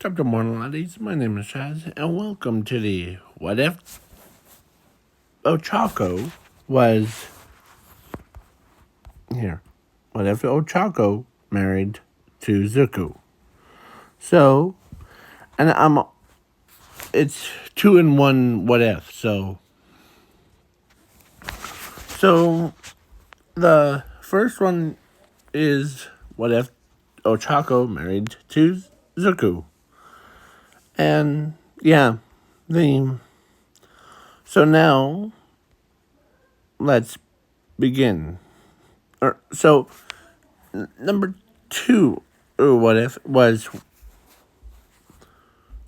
Chapter 1, laddies. My name is Chaz, and welcome to the What If Ochako was here. What if Ochako married to Zuku? So, and it's 2-in-1 what if, so the first one is what if Ochako married to Zuku? And yeah, so now let's begin. So number 2, or what if, was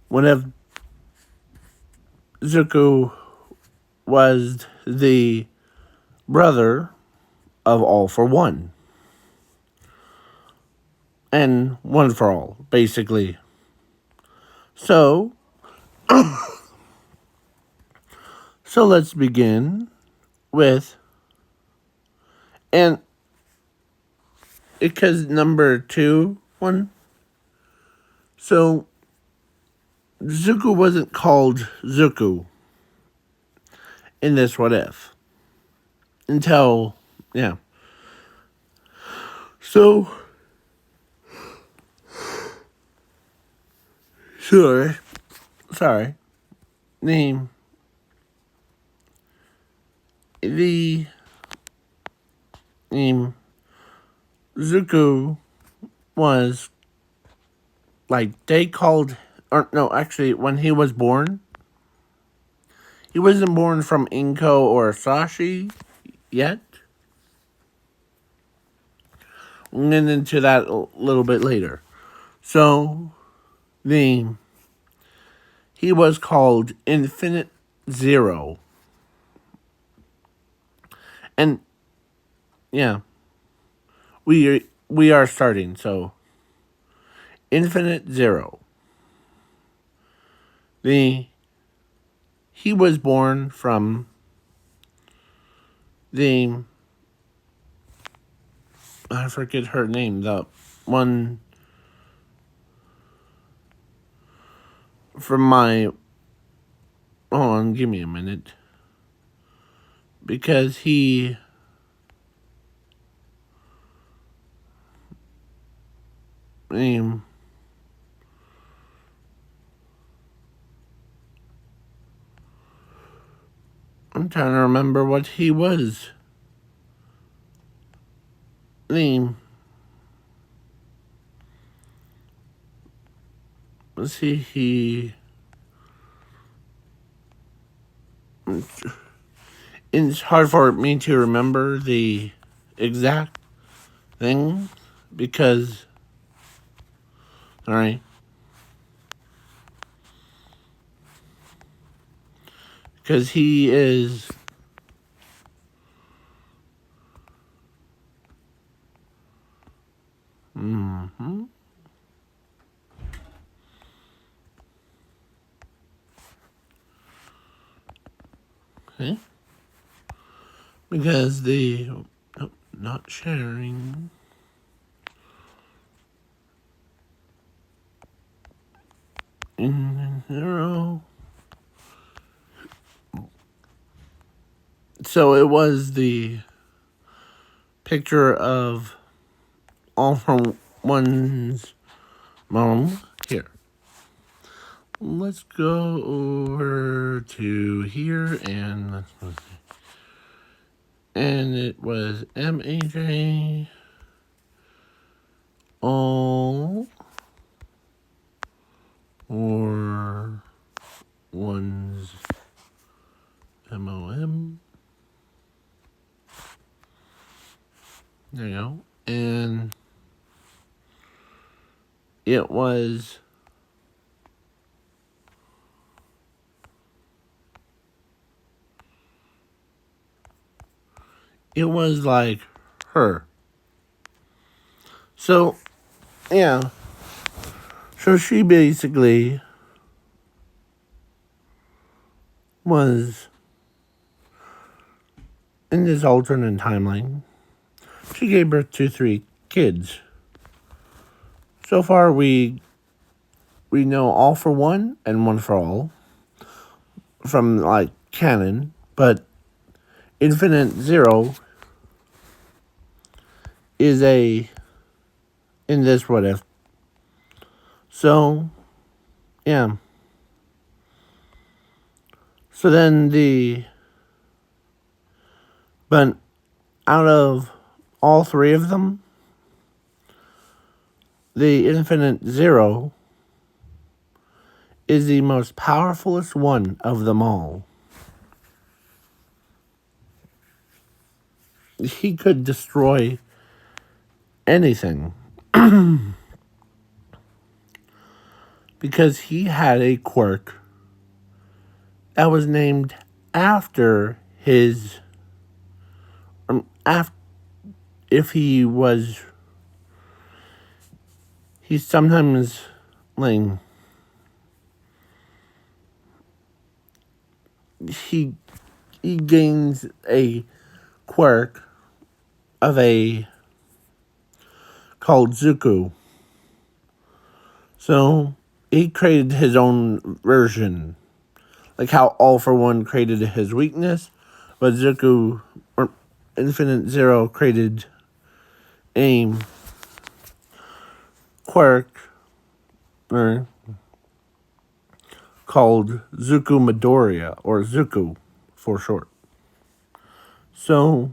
what if Zuko was the brother of All for One, and One for All, basically. So let's begin with, and because number 2 one, so Zuko wasn't called Zuko in this what if until, yeah. So, sorry. The Zuko was, like, they called, or no, actually, when he was born, he wasn't born from Inko or Sashi yet. We'll get into that a little bit later. So, he was called Infinite Zero. And, yeah, we are starting, so, Infinite Zero. He was born from I forget her name, the one from my, hold on, give me a minute, because I'm trying to remember what he was. Let's see, it's hard for me to remember the exact thing, because, sorry, because he is, okay, because not sharing. In zero. So it was the picture of All for One's mom. Here. Let's go over to here, and it was MAJ All or One's MOM. There you go. And it was like her. So, yeah. So she basically was in this alternate timeline. She gave birth to 3 kids. So far, we we know All for One and One for All from like canon, but Infinite Zero is in this What If. So, yeah. So then but out of all three of them, the Infinite Zero is the most powerfulest one of them all. He could destroy anything. Because he had a quirk that was named after his if he sometimes like he gains a quirk of a called izuku. So he created his own version, like how All for One created his weakness, but izuku or Infinite Zero created a quirk called Zuku Midoriya, or Zuku for short. So,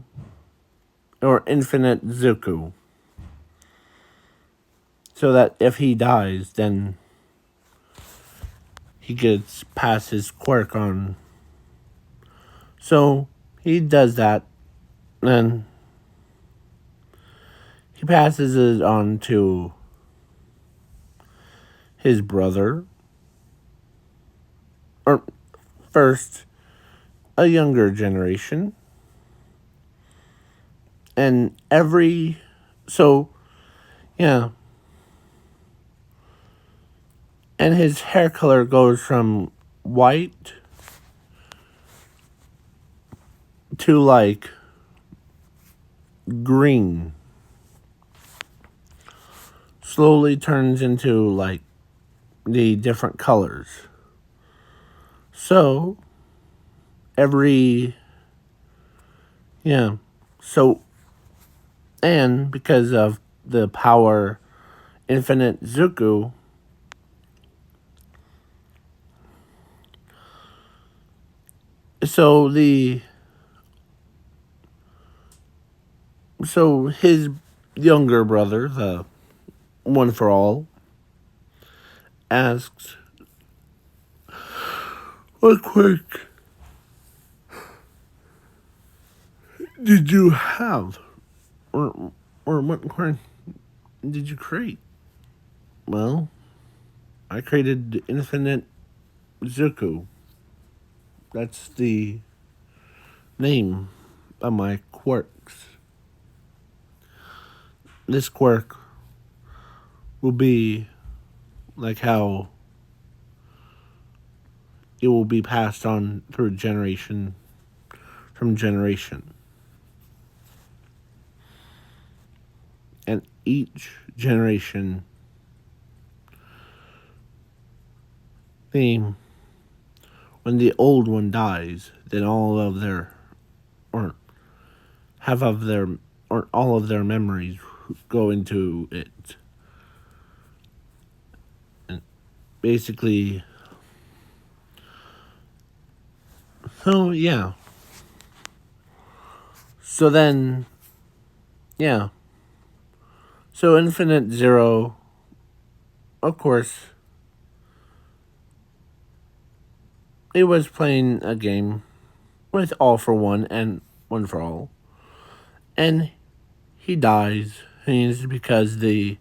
or Infinite Zuku. So that if he dies, then he gets past his quirk on. So, he does that, and he passes it on to his brother, or first, a younger generation. And yeah. And his hair color goes from white to like green. Slowly turns into like the different colors. So, and because of the power Infinite Zuku, so his younger brother, the One for All, asks, "What quirk did you have? Or what quirk did you create?" "Well, I created Infinite Zuku. That's the name of my quirks. This quirk will be like how it will be passed on through generation from generation. And each generation when the old one dies, then all of their all of their memories go into it. And basically, so yeah. So then, yeah. So Infinite Zero, of course, it was playing a game with All for One and One for All. And he dies. And it's because it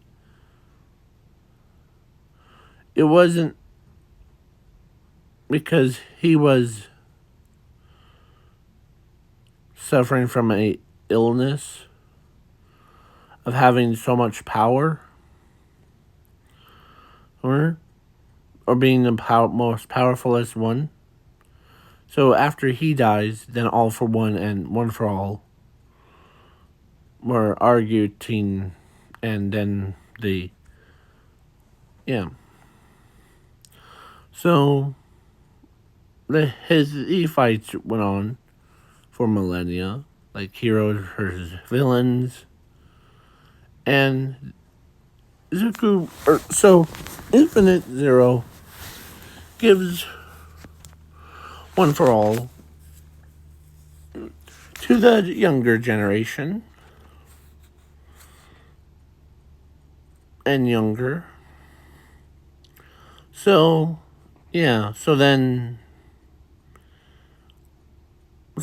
wasn't because he was suffering from a illness of having so much power, or being the most powerfulest one. So after he dies, then All for One and One for All were arguing, and then yeah. So his fights went on for millennia, like heroes versus villains, and so Infinite Zero gives One for All to the younger generation and younger. So, yeah, so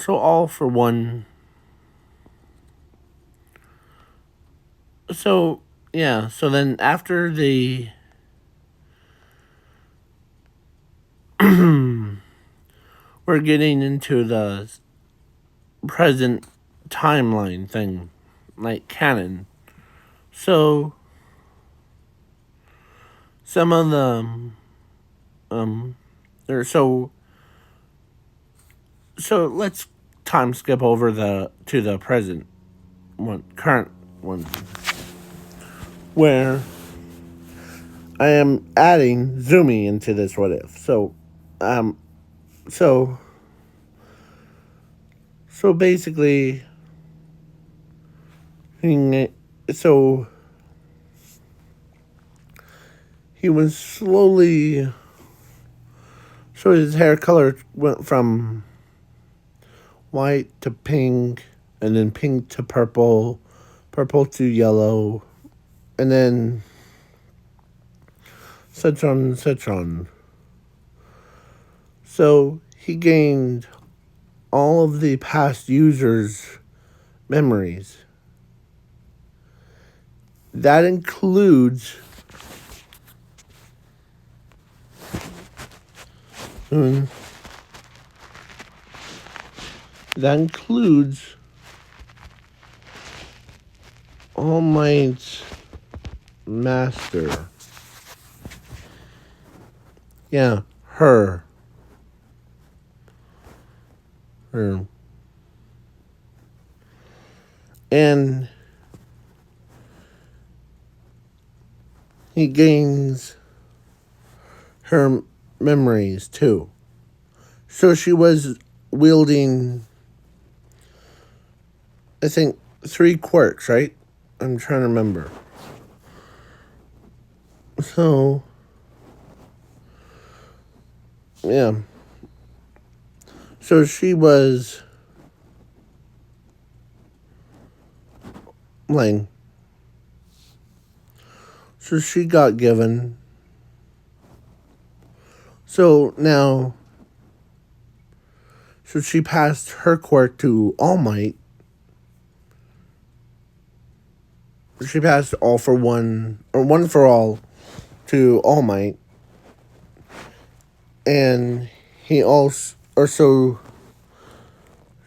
All for One. So, yeah, so then after we're getting into the present timeline thing, like canon. So, some of the, or so let's time skip over to the present one, current one, where I am adding Zumi into this what if. Um, so, so basically, so he was slowly, so his hair color went from white to pink, and then pink to purple, purple to yellow, and then such on and such on. So he gained all of the past users' memories. That includes that includes All Might's master. Yeah, her. Her. And he gains her memories too. So she was wielding, I think, 3 quirks, right? I'm trying to remember. So, yeah. So she was like, so she got given. So now, so she passed her quirk to All Might. She passed All for One, or One for All, to All Might. And he also, or so,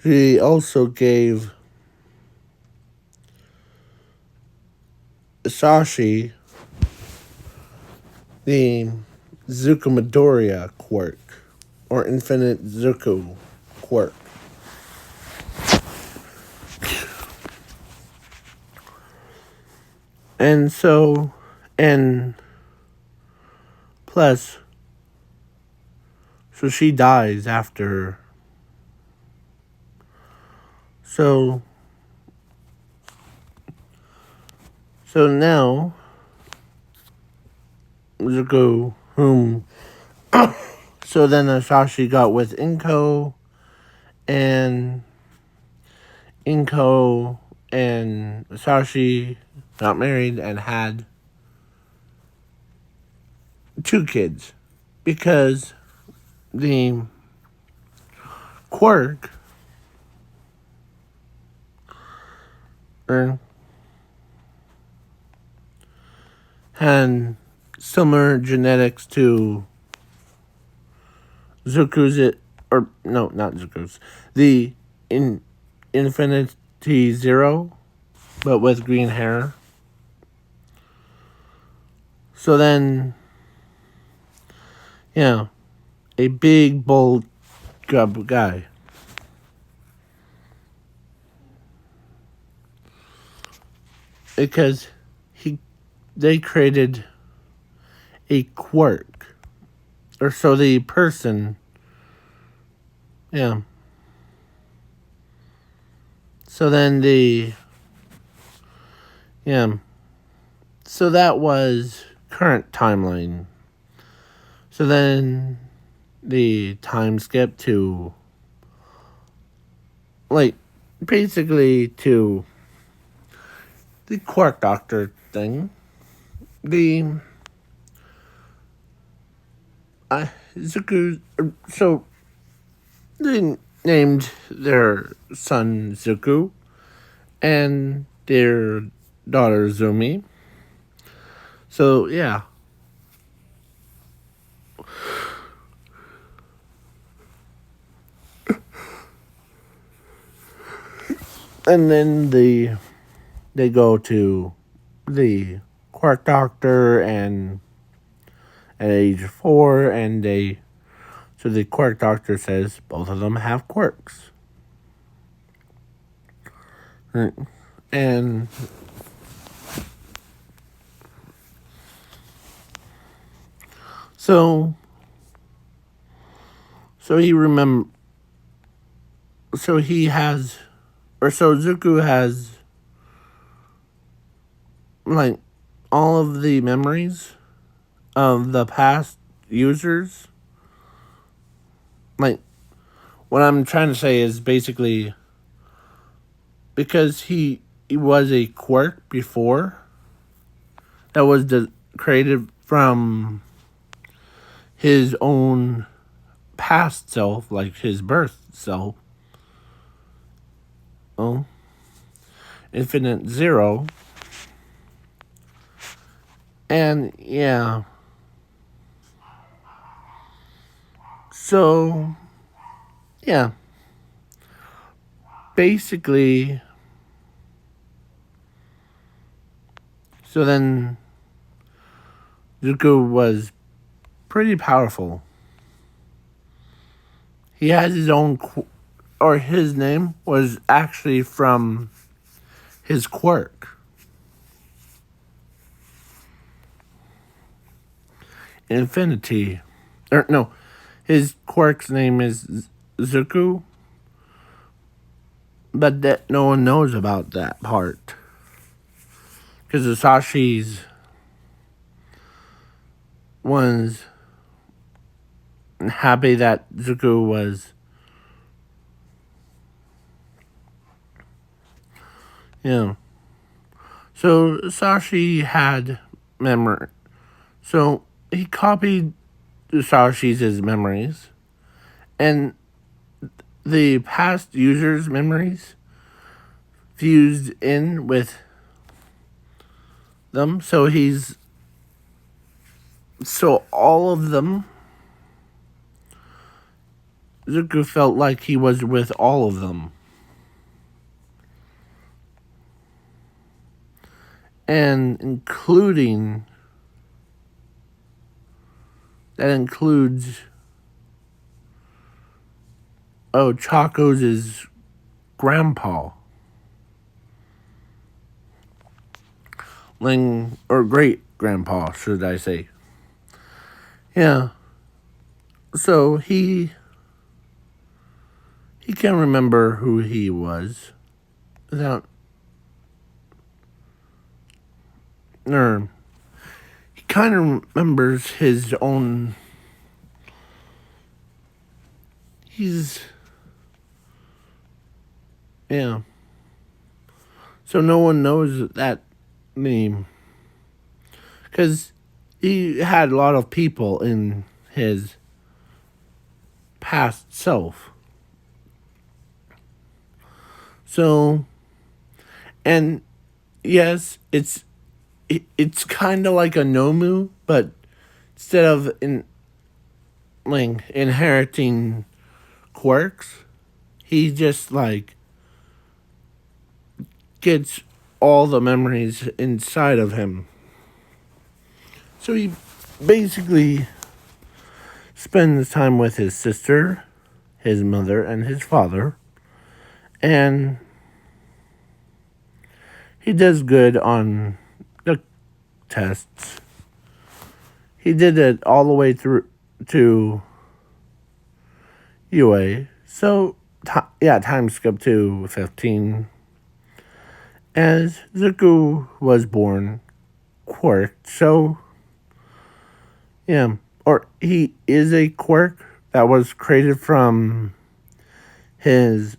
he also gave Sashi the Zuku Midoriya quirk, or Infinite Zuku quirk. And so, and plus, so she dies after. So now, Zuko, so then Sashi got with and Inko and Sashi got married and had 2 kids. Because the quirk had similar genetics to Zuko's, or no, not Zuko's, the Infinity Zero, but with green hair. So then, yeah, a big, bold guy. Because they created a quirk or so the person, yeah. So then yeah. So that was current timeline. So then the time skip to, like, basically to the Quark Doctor thing. The Zuku. So they named their son Zuku and their daughter Zumi. So yeah. And then they go to the Quark Doctor and at age 4, and so the Quark Doctor says both of them have quirks. And so he so he has, or so Zuko has, like, all of the memories of the past users. Like, what I'm trying to say is basically because he was a quirk before that was created from his own past self, like his birth self. Oh, Infinite Zero. And yeah. So, yeah. Basically, so then Zuko was pretty powerful. He has his own, or his name was actually from his quirk. Infinity. Or no, his quirk's name is Zuko, but that no one knows about that part. Because the Sashi's was happy that Zuko was, yeah. So Sashi had memory. So he copied Sashi's memories and the past users' memories fused in with them. So all of them, Zuko felt like he was with all of them. And that includes Chaco's grandpa. Or great grandpa, should I say. Yeah. So he can't remember who he was without, or he kind of remembers his own. Yeah. So no one knows that name. Because he had a lot of people in his past self. So, and yes, it's kind of like a Nomu, but instead of inheriting quirks, he just gets all the memories inside of him. So he basically spends time with his sister, his mother, and his father. And he does good on the tests. He did it all the way through. to UA. So, time skip to 15. As Zuku was born quirked. So, yeah. Or he is a quirk that was created from his,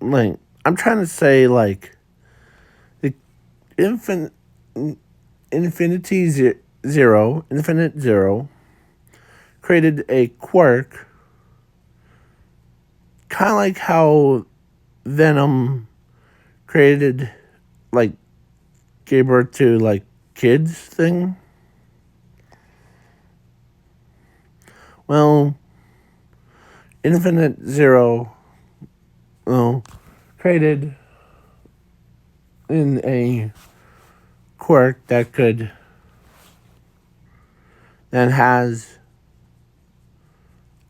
like, I'm trying to say, like, the infinite zero, created a quirk, kind of like how Venom created, like, gave birth to, like, kids thing. Well, Infinite Zero, created in a quirk that has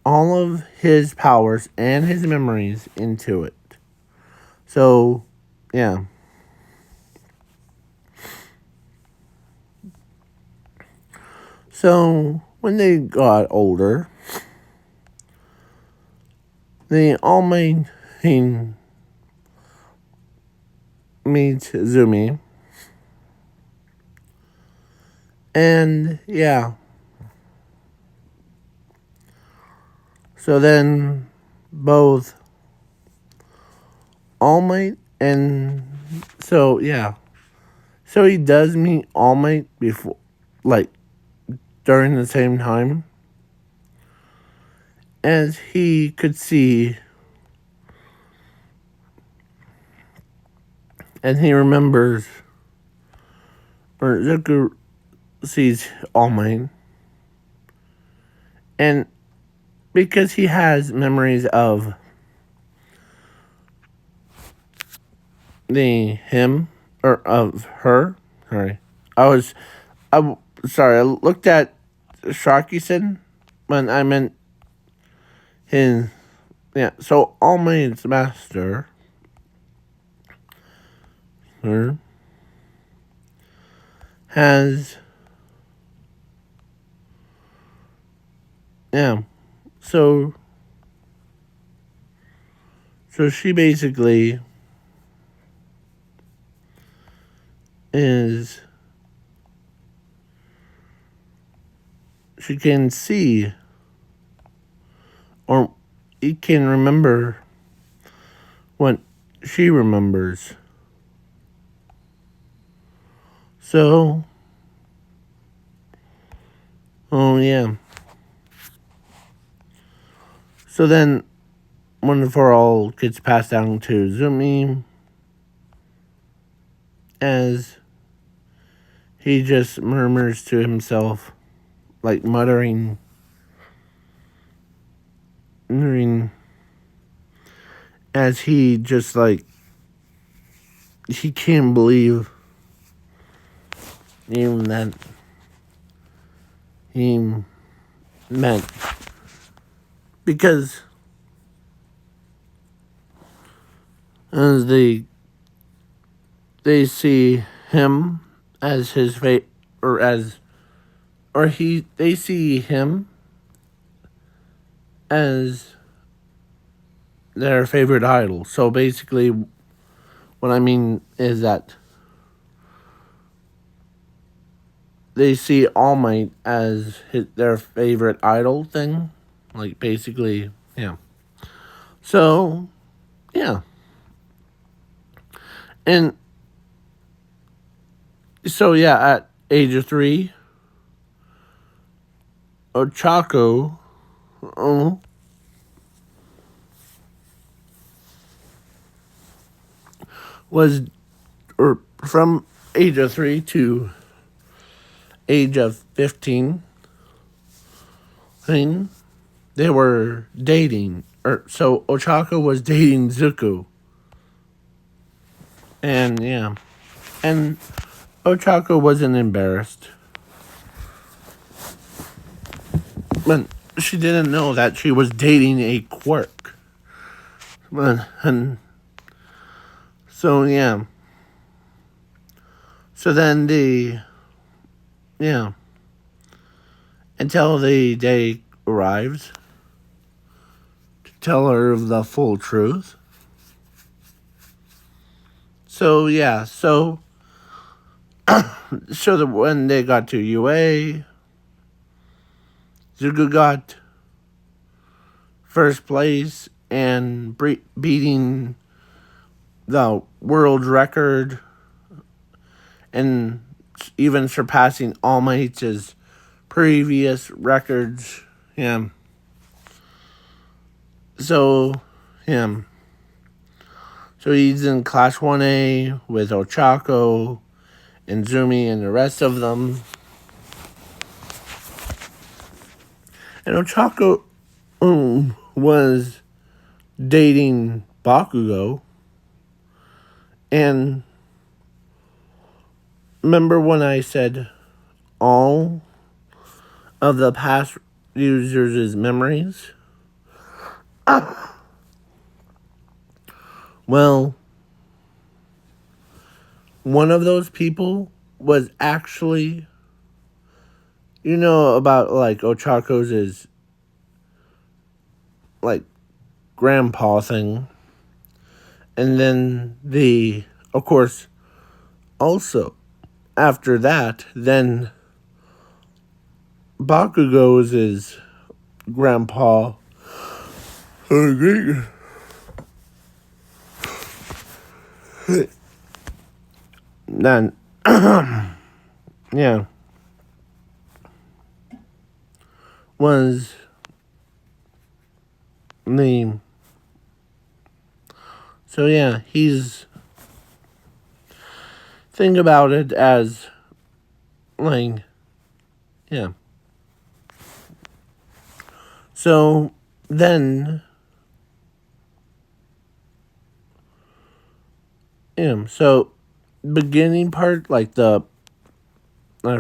all of his powers and his memories into it. So, yeah. So, when they got older, they all made meet Zumi. And, yeah. So then, both All Might and... So, yeah. So he does meet All Might before... Like, during the same time. As he could see... And he remembers... Or Zuko sees All Might. And because he has memories of him, or of her. Sorry. I looked at Sharky-san when I meant his, yeah, so All Might's master, her, has, yeah, so she basically she can see, or it can remember what she remembers. So, oh yeah. So then, one for all gets passed down to Zumi, as he just murmurs to himself, like muttering, as he just, like, he can't believe even that he met, because as they see him as his fate, they see him as their favorite idol. So basically, what I mean is that they see All Might as their favorite idol thing. Like, basically, yeah. So, yeah. And so, yeah, at age of 3, Ochako, was, or from age of 3 to age of 15, they were dating. So Ochako was dating Zuko. And, yeah. And Ochako wasn't embarrassed. But she didn't know that she was dating a quirk. And so, yeah. So then yeah. Until they arrives to tell her the full truth. So yeah, so that when they got to UA, Zuko got first place and beating the world record and even surpassing All Might's previous records. Yeah. So, yeah. So he's in Class 1A with Ochako and Zumi and the rest of them. And Ochako was dating Bakugo. And remember when I said all of the past users' memories? Well, one of those people was actually, you know, about like Ochako's is like grandpa thing. And then of course, also after that, then Bakugo's is grandpa. Then, yeah, was the, so yeah, he's, think about it as, like, yeah. So, then, yeah, so, beginning part, like I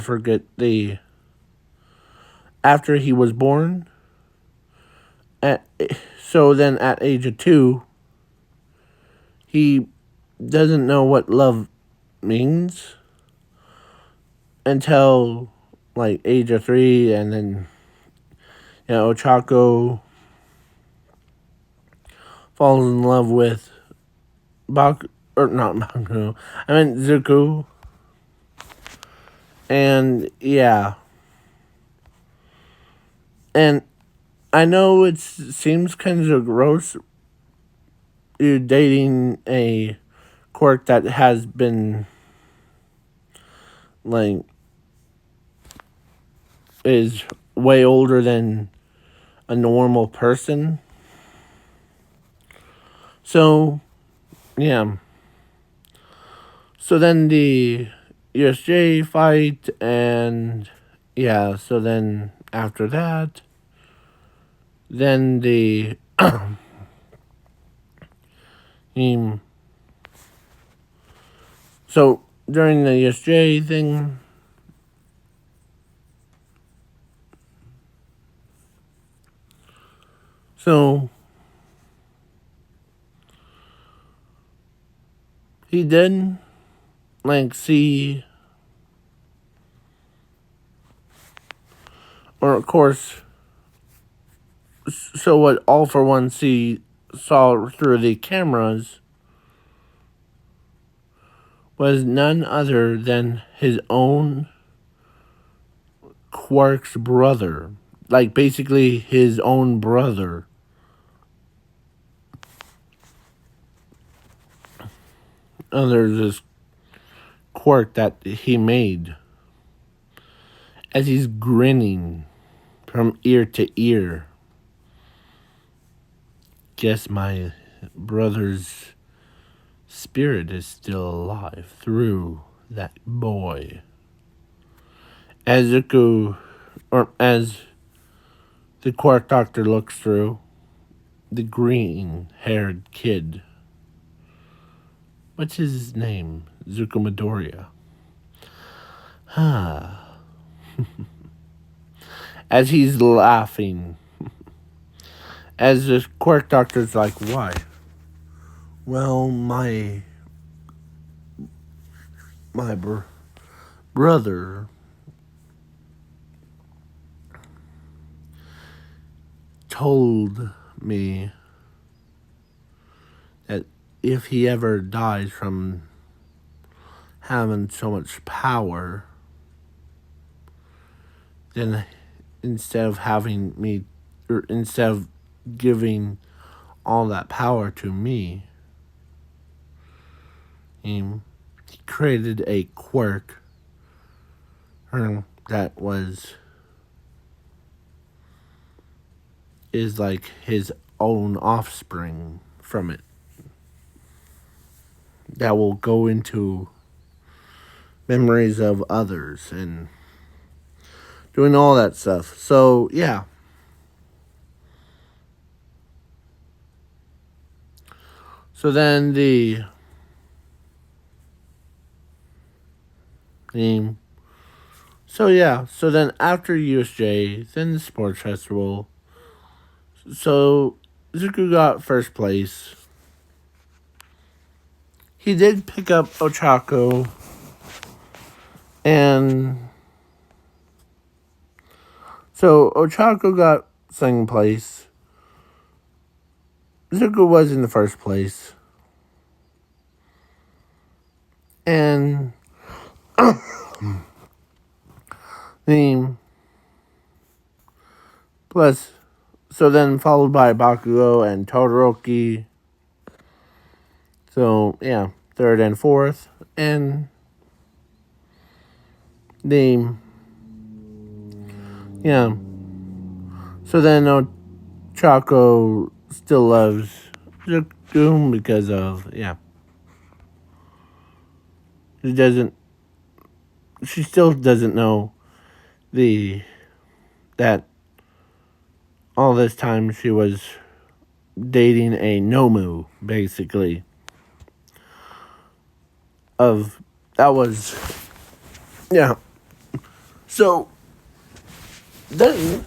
forget after he was born, so then at age of 2, he doesn't know what love means until like age of 3, and then Ochako falls in love with not Baku. I meant Zuko, and yeah, and I know it seems kind of gross. You dating a quirk that has been like is way older than a normal person. So, yeah. So then the USJ fight, and yeah, so then after that, then the so during the USJ thing, so he did like see, or of course, so what All For One saw through the cameras was none other than his own Quark's brother. Like, basically his own brother. And there's this Quark that he made as he's grinning from ear to ear. Guess my brother's spirit is still alive through that boy. As Zuko, or as the Quark Doctor looks through, the green-haired kid. What's his name? Zuko Midoriya. As he's laughing. As the Quark Doctor's like, why? Well, my brother, told me that if he ever dies from having so much power, then instead of having me, or instead of giving all that power to me, he created a quirk that is like his own offspring from it that will go into memories of others and doing all that stuff. So, yeah. So then the so then after USJ, then the sports festival. So Zuku got first place. He did pick up Ochako, and so Ochako got second place. Zuko was in the first place. And the plus, so then followed by Bakugo and Todoroki. So, yeah, third and fourth. And yeah. So then Ochako still loves Zuko because of, yeah. She still doesn't know that all this time she was dating a Nomu, basically. Yeah. So then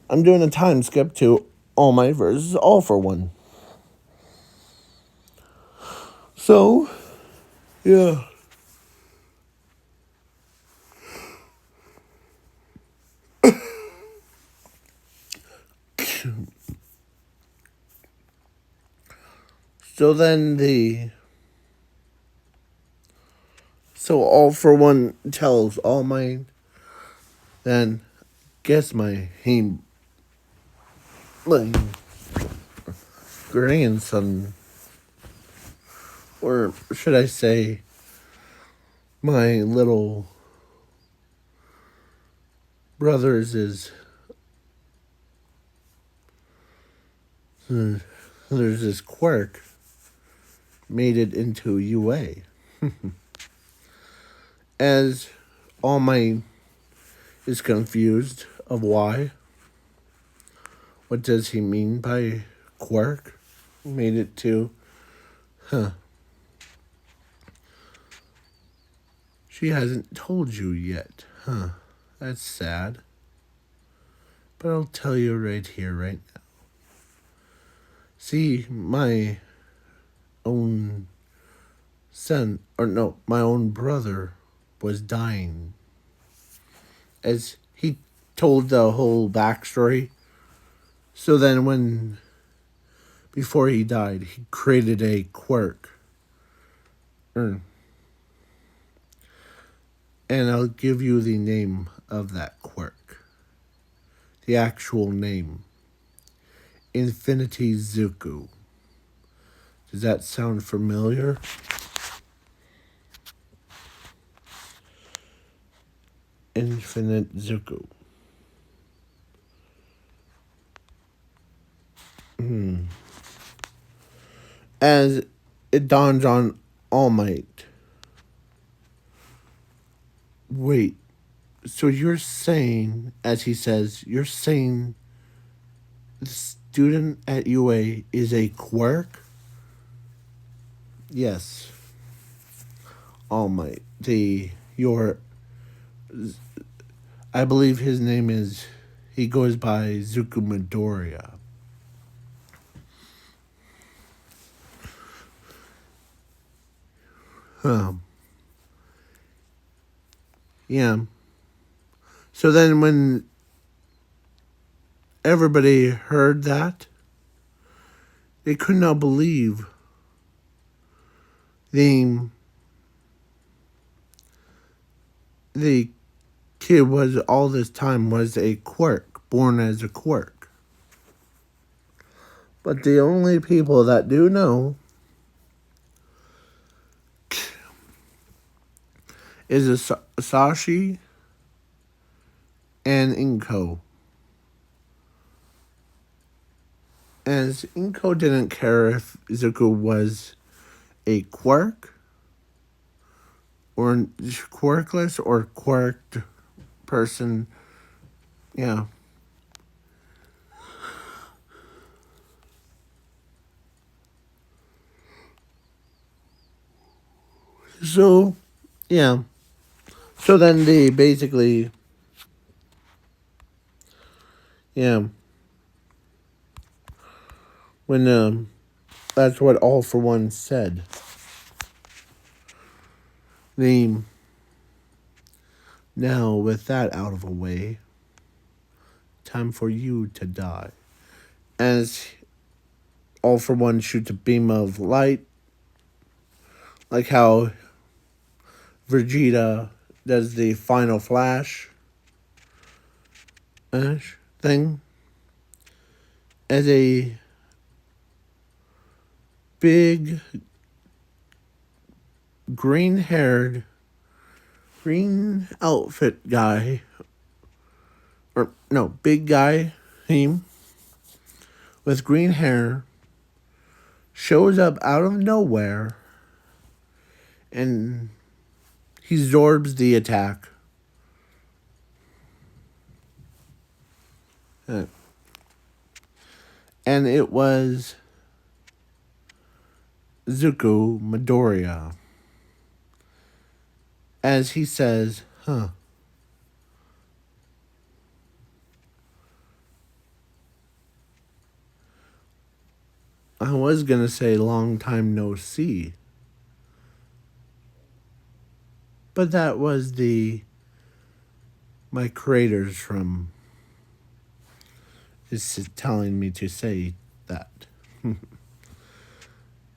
I'm doing a time skip to All Might versus All for One. So, yeah. So then All for One tells All Might, then guess my grandson, or should I say, my little brother's there's this quirk made it into UA. As All Might is confused of why. What does he mean by quirk? Made it to, She hasn't told you yet, That's sad. But I'll tell you right here, right now. See, my own son, or no, my own brother was dying. As he told the whole backstory. So then before he died, he created a quirk. And I'll give you the name of that quirk. The actual name. Infinity Zuku. Does that sound familiar? Infinite Zuku. As it dawns on All Might. Wait, so you're saying, as he says, you're saying the student at UA is a quirk? Yes. All Might. I believe his name he goes by Zuku Midoriya. Yeah. So then everybody heard that, they could not believe the the kid was all this time was a quirk, born as a quirk. But the only people that do know is Sashi and Inko. As Inko didn't care if Izuku was a quirk or quirkless or quirked person. Yeah. So, yeah. So then they basically, yeah. When that's what All for One said. The Now with that out of the way, time for you to die. As All for One shoots a beam of light, like how Vegeta does the final flash thing, as a big green-haired, green outfit guy, or no, big guy, him, with green hair, shows up out of nowhere, and he absorbs the attack. And it was Zuko Midoriya. As he says, I was gonna say long time no see. But that was my creators from is telling me to say that.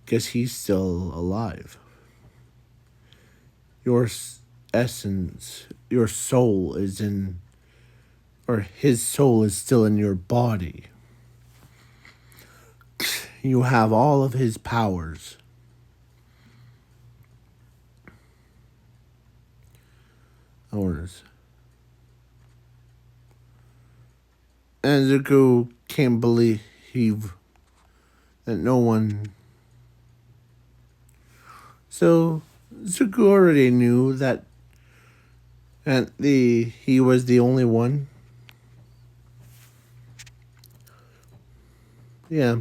Because he's still alive. Your essence, your soul is in, or his soul is still in your body. You have all of his powers. Ours. And Zuko can't believe that no one. So Zuko already knew that he was the only one. Yeah.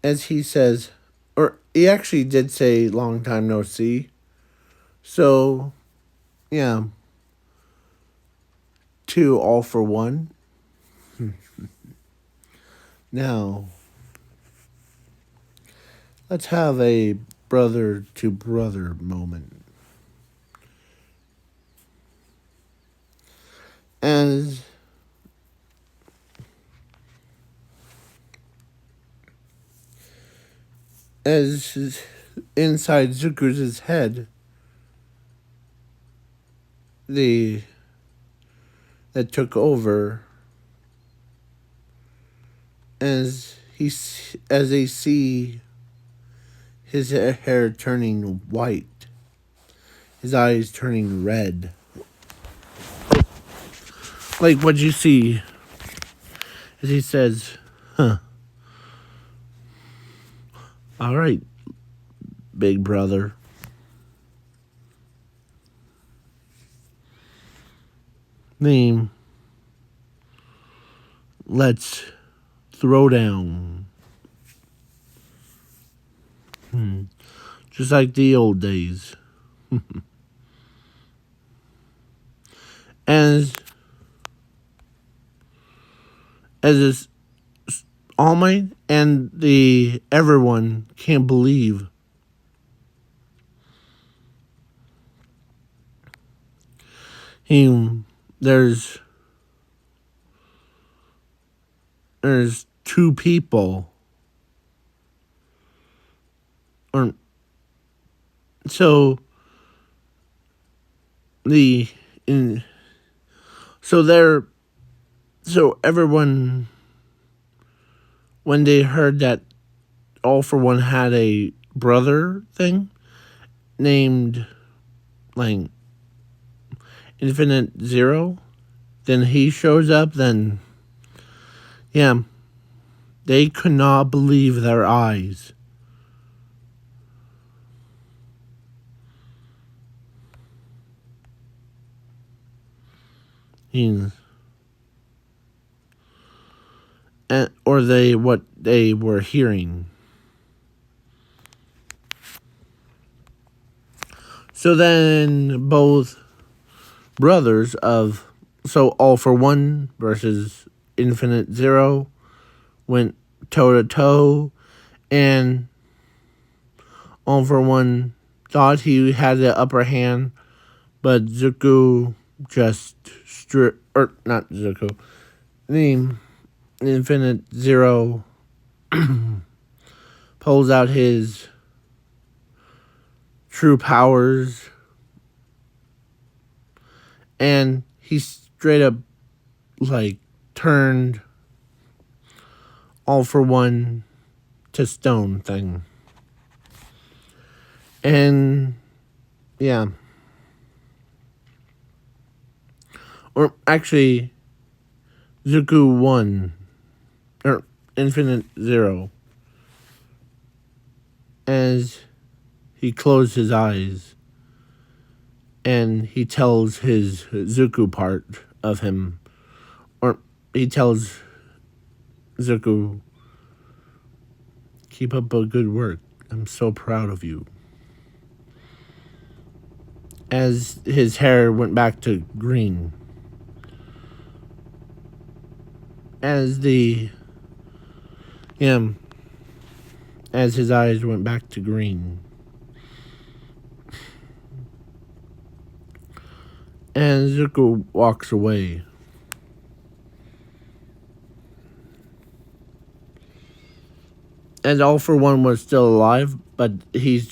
As he says, or he actually did say long time no see. So, yeah. 2 all for 1. Now, let's have a brother to brother moment. As inside Zuko's head, that took over as they see his hair turning white, his eyes turning red, like what you see as he says, all right, big brother. Name. Let's throw down. Just like the old days. as this All Might and everyone can't believe him. There's there's two people. Or so the in so they're so everyone when they heard that All for One had a brother thing named like Infinite Zero, then he shows up, then yeah, they could not believe their eyes. And, or they what they were hearing. So then both brothers of All for One versus Infinite Zero went toe to toe, and All for One thought he had the upper hand, but Zuku just or not Zuku, the Infinite Zero pulls out his true powers, and he straight up like turned All for One to stone thing. And yeah. Or actually Zuku won. Or Infinite Zero. As he closed his eyes and he tells his Zuku part of him, or he tells Zuku, keep up a good work. I'm so proud of you. As his hair went back to green. As the as his eyes went back to green. And Zuko walks away. And All for One was still alive, but he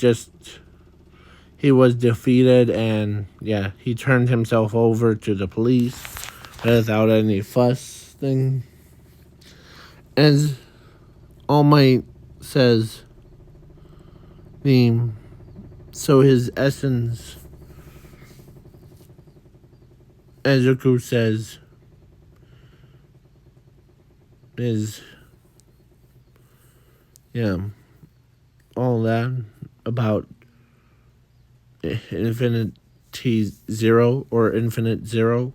was defeated, and yeah, he turned himself over to the police without any fuss thing. As All Might says, so his essence, as Zuko says, is all that about Infinity Zero or Infinite Zero.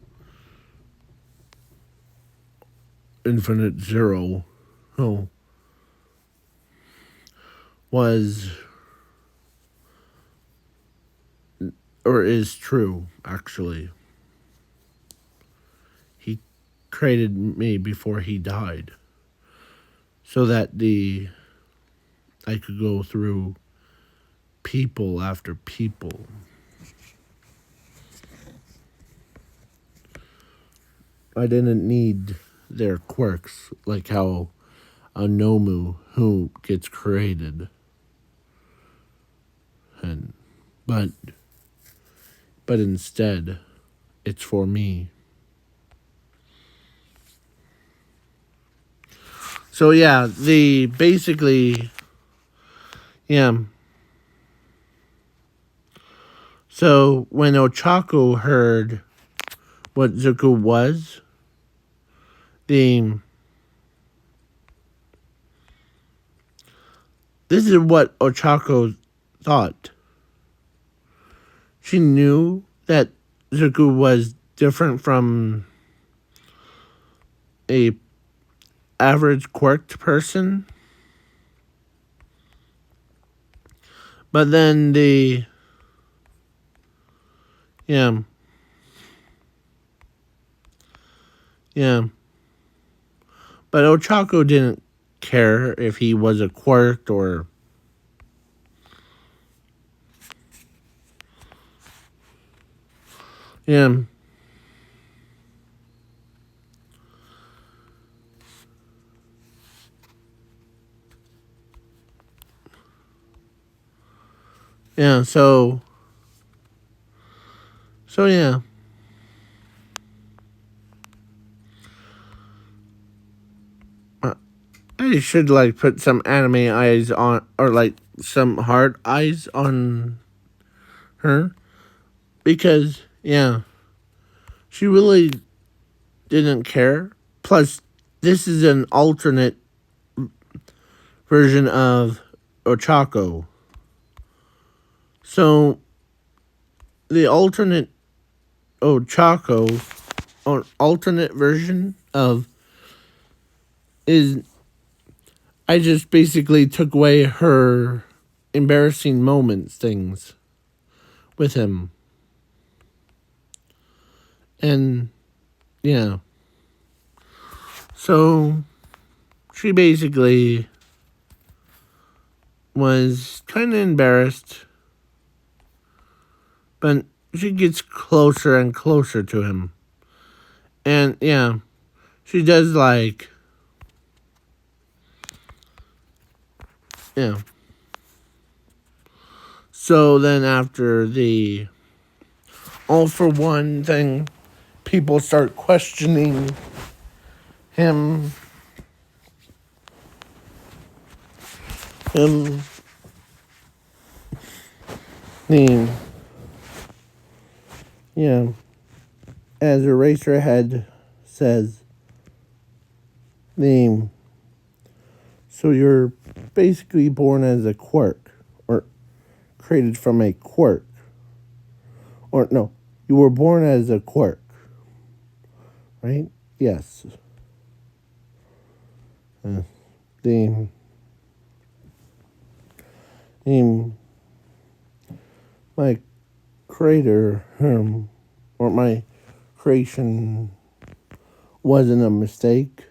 Infinite Zero, was or is true, actually. He created me before he died so that I could go through people after people. I didn't need their quirks like how a Nomu who gets created. But instead, it's for me. So yeah, So when Ochako heard what Zuko was, this is what Ochako thought. She knew that Zuko was different from a average quirked person. But then But Ochako didn't care if he was a quirked or Yeah, so yeah. I should like put some anime eyes on, or like some hard eyes on her, because yeah, she really didn't care. Plus, this is an alternate version of Ochako. So the Ochako, or alternate version of, is, I just basically took away her embarrassing moments things with him. And yeah. So she basically was kind of embarrassed, but she gets closer and closer to him. And yeah, she does like, yeah. So then after the all for one thing, people start questioning him. Him. The, yeah. As Eraserhead says, the, so you're basically born as a quirk, or created from a quirk. Or no, you were born as a quirk, right? Yes. The, my creator, or my creation wasn't a mistake.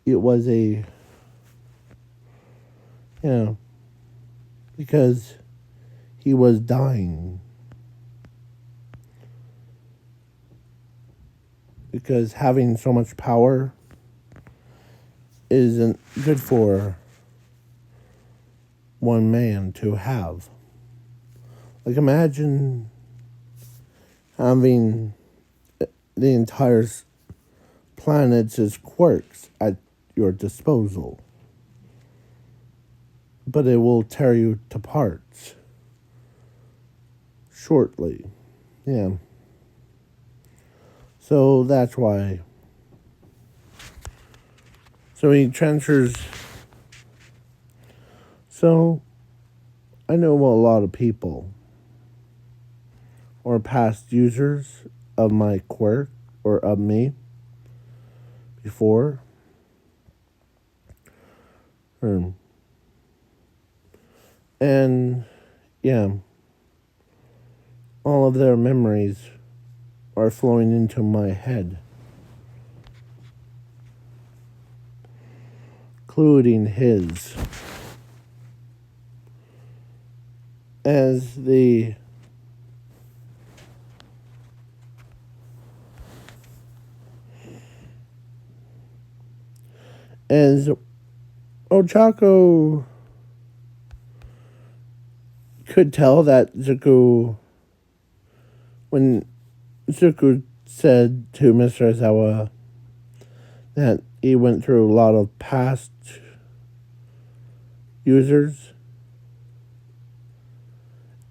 It was a, yeah, because he was dying. Because having so much power isn't good for one man to have. Like, imagine having the entire planet's quirks at your disposal, but it will tear you to parts shortly. Yeah. So that's why. So he transfers. So I know a lot of people, or past users of my quirk, or of me before. And yeah, all of their memories are flowing into my head, including his. As Ochako could tell that Zuku, when Zuku said to Mr. Aizawa that he went through a lot of past users,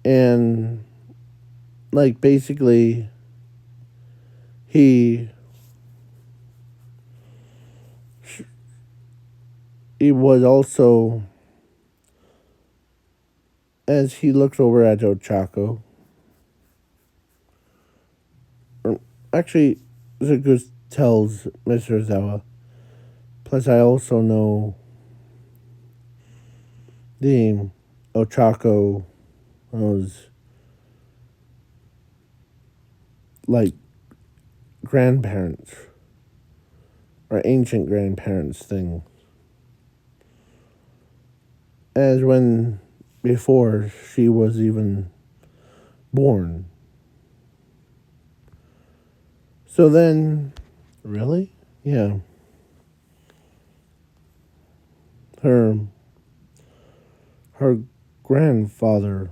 and like basically he was also, as he looks over at Ochako, or actually Zuku tells Mr. Aizawa, plus I also know the Ochako was like grandparents, or ancient grandparents thing. As when before she was even born. So then, really? Yeah. Her grandfather.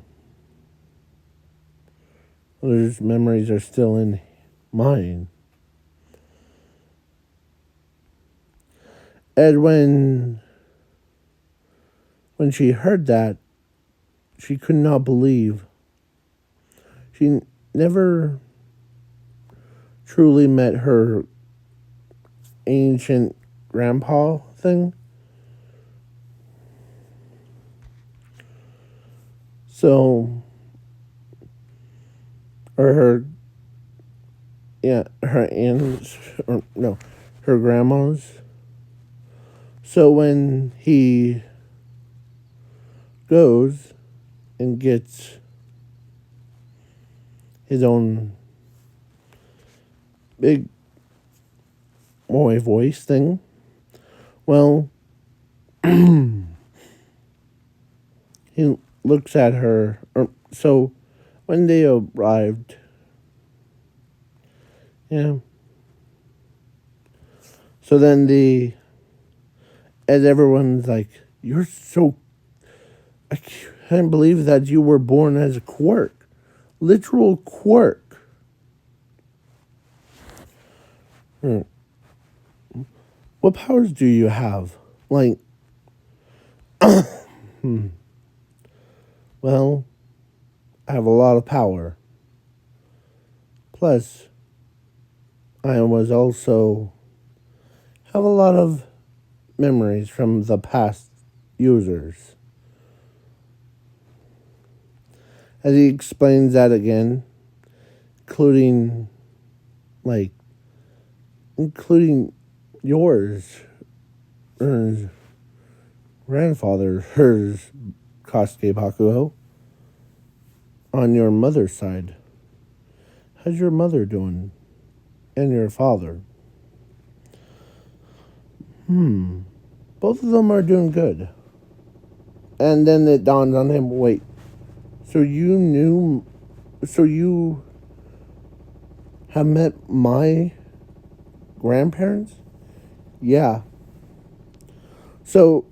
Those memories are still in mine. And when she heard that, she could not believe. She never truly met her ancient grandpa thing. So, or her aunts, or no, her grandmas. So when he goes and gets his own big boy voice thing, well, he looks at her. So when they arrived, yeah. So then as everyone's like, you're so, I can't believe that you were born as a quirk. Literal quirk. What powers do you have? Like, well, I have a lot of power. Plus, I was also have a lot of memories from the past users. As he explains that again, including yours, her grandfather, hers, Kosuke Bakugo, on your mother's side. How's your mother doing? And your father? Both of them are doing good. And then it dawned on him, wait, so you have met my grandparents? Yeah. So,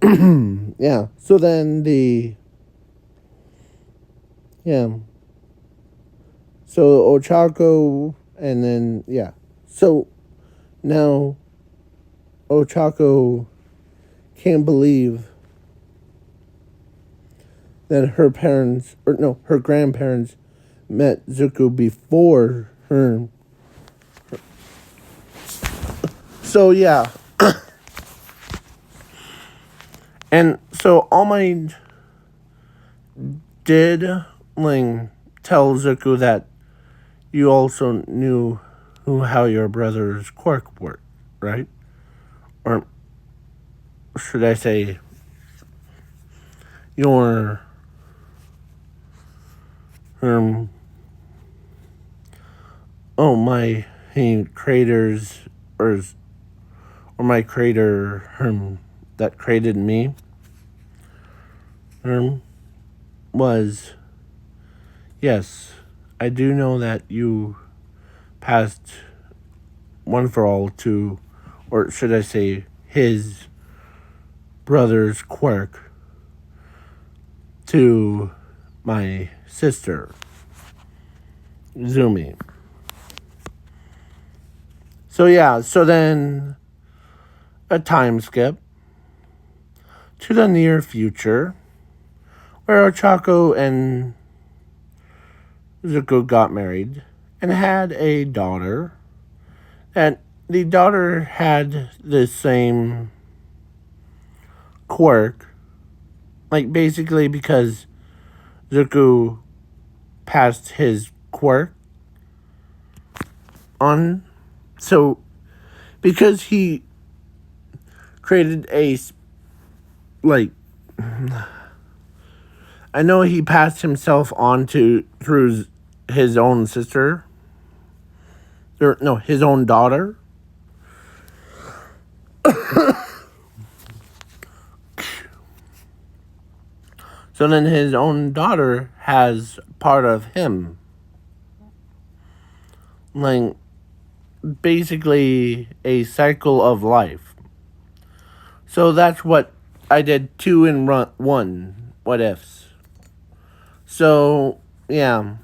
yeah. So then So Ochako, and then, yeah. So now Ochako can't believe that her grandparents met Zuko before her. So, yeah. And so All Might did tell Zuko that you also knew how your brother's quirk worked, right? Or should I say your my creators or my creator that created me was, yes, I do know that you passed one for all to, or should I say his brother's quirk to my sister Zumi. So yeah, so then a time skip to the near future where Ochako and Zuko got married and had a daughter. And the daughter had the same quirk, basically because Zuko passed his quirk on. So, because he created I know he passed himself on through his own sister. Or, no, his own daughter. So then his own daughter has part of him. Basically a cycle of life. So that's what I did 2 in 1. what ifs. So, yeah.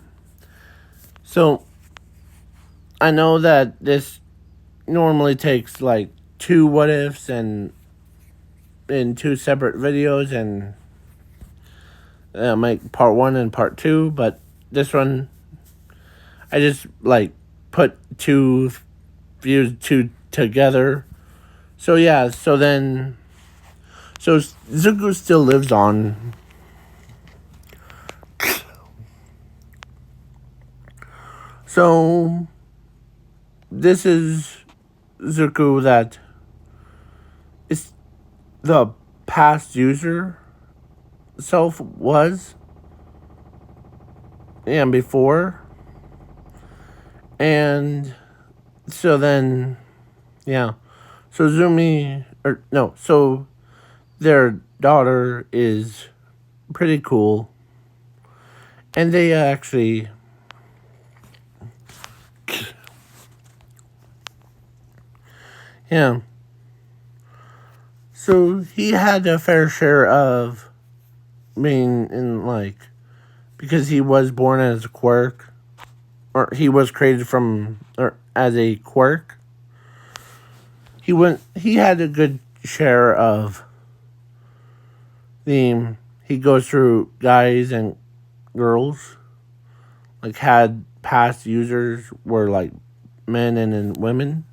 So, I know that this normally takes like two what ifs and in two separate videos and make part one and part two, but this one I just like put two views two together. So yeah, so Zuko still lives on. So this is Zuko that is the past user self was and before. And so then yeah. So so their daughter is pretty cool. And they actually yeah. So he had a fair share of being in like because he was born as a quirk or he was created from or as a quirk. He had a good share of he goes through guys and girls. Like had past users were like men and then women.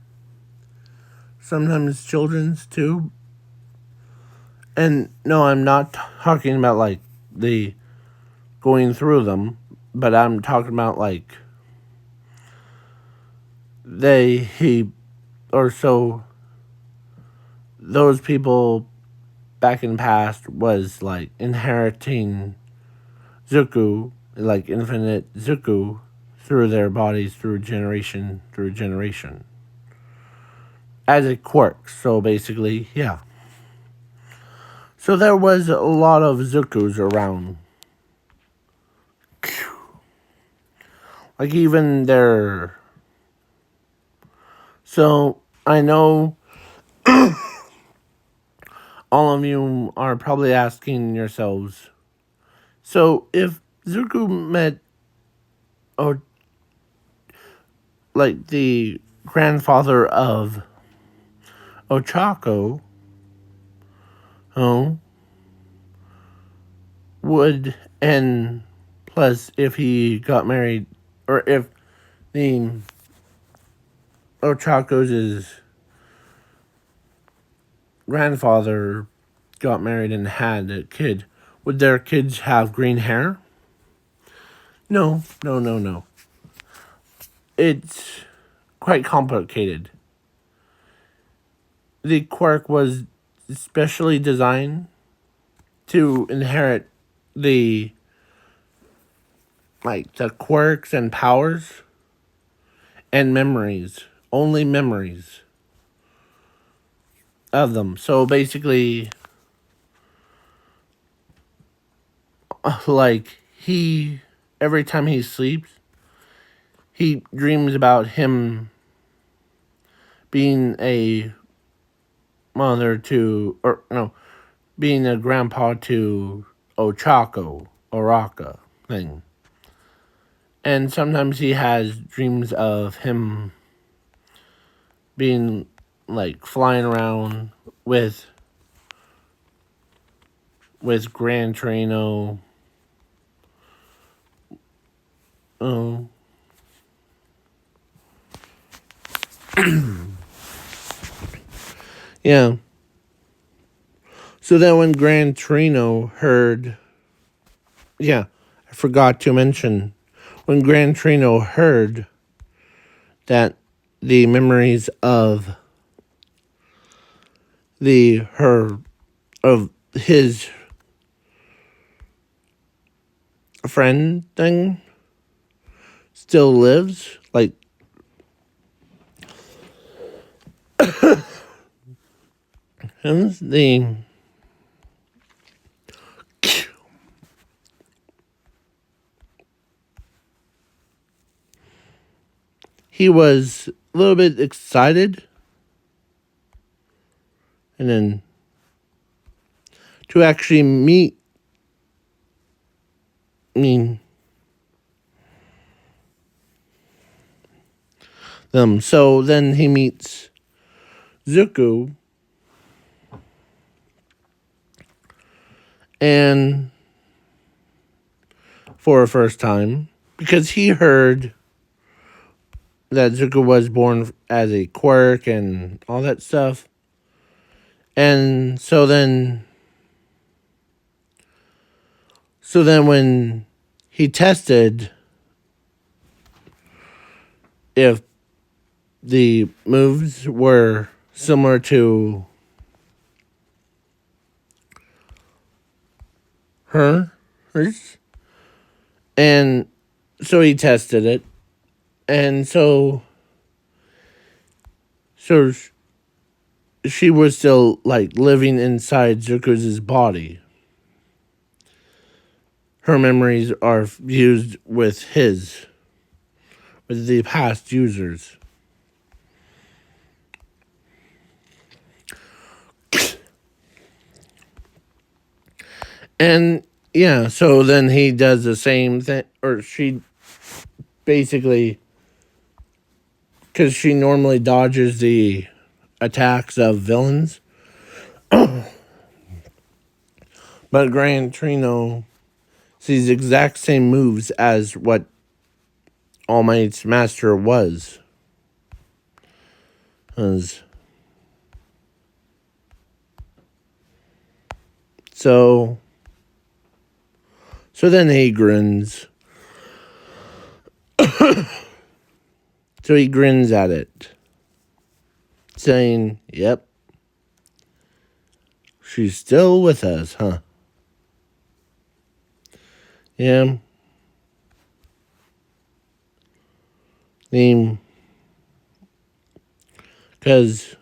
Sometimes children's too. And no, I'm not talking about like the going through them, but I'm talking about like he or so those people back in the past was like inheriting Zuku, like infinite Zuku through their bodies through generation as a quirk. So basically, yeah. So there was a lot of Zukus around. Like even their. So I know all of you are probably asking yourselves. So if Zuko met, oh, like the grandfather of Ochako, oh, would and plus if he got married or if the Ochako's grandfather got married and had a kid, would their kids have green hair? No. It's quite complicated. The quirk was specially designed to inherit the the quirks and powers and memories, only memories of them. So basically, like every time he sleeps, he dreams about him being a mother to, or no, being a grandpa to Ochako, Oraka thing. And sometimes he has dreams of him being like flying around with Gran Torino. Oh. Yeah. So then when Gran Torino heard, yeah, I forgot to mention, when Gran Torino heard that the memories of his friend thing still lives, like him, he was a little bit excited, and then to actually meet I mean, them. So then he meets Zuko, and for a first time, because he heard that Zuko was born as a quirk and all that stuff. And so then when he tested if the moves were similar to hers, and so he tested it, and so she was still like living inside Zuko's body. Her memories are fused with the past users. And yeah, so then he does the same thing, or she basically, because she normally dodges the attacks of villains. But Gran Torino sees the exact same moves as what All Might's master was. So then he grins. So he grins at it, saying, "Yep, she's still with us, huh?" Yeah. Because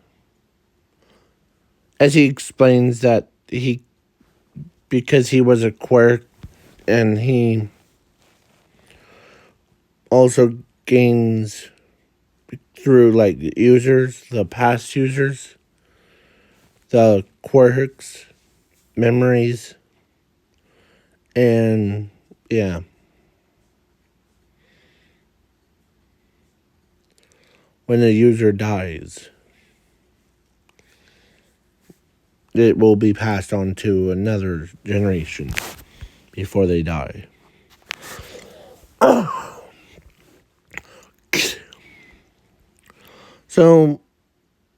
as he explains that because he was a quirk, and he also gains through like users, the past users, the quirks, memories, and yeah. When a user dies, it will be passed on to another generation before they die. So,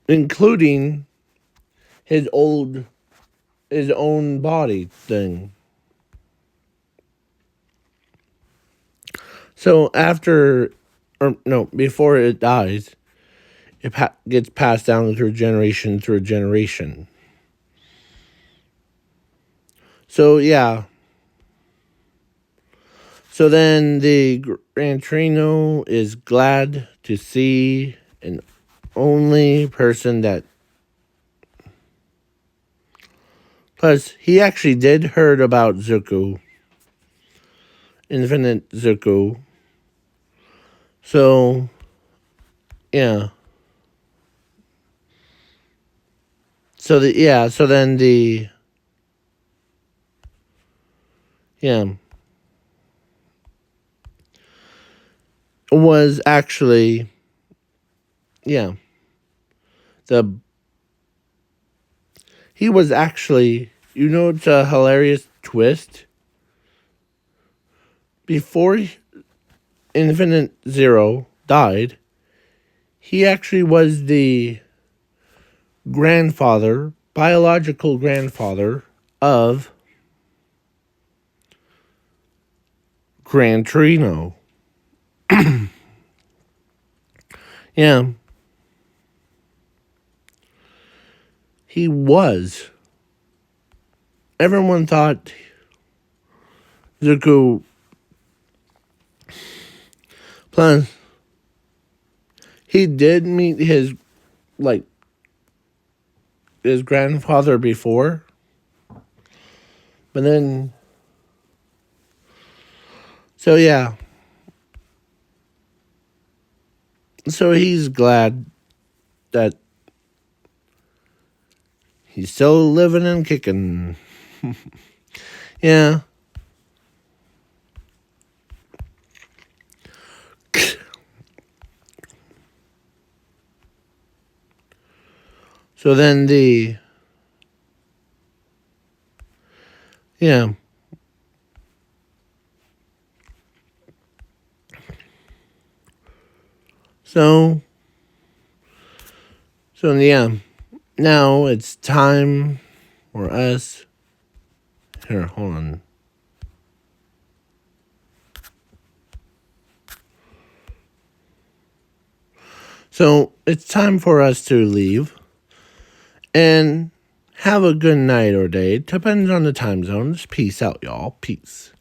including his own body thing. So before it dies, it gets passed down through generation. So yeah. So then the Gran Torino is glad to see an only person that. Plus, he actually did heard about Zuko, Infinite Zuko. So, yeah. So then was actually, he was actually, it's a hilarious twist. Before Infinite Zero died, he actually was the biological grandfather of Gran Torino. Yeah. He was. Everyone thought Zuko. Plus, he did meet his grandfather before. But then, so yeah. So he's glad that he's still living and kicking. Yeah. So then yeah. So yeah. Now it's time for us. Here, hold on. So it's time for us to leave and have a good night or day. Depends on the time zones. Peace out, y'all. Peace.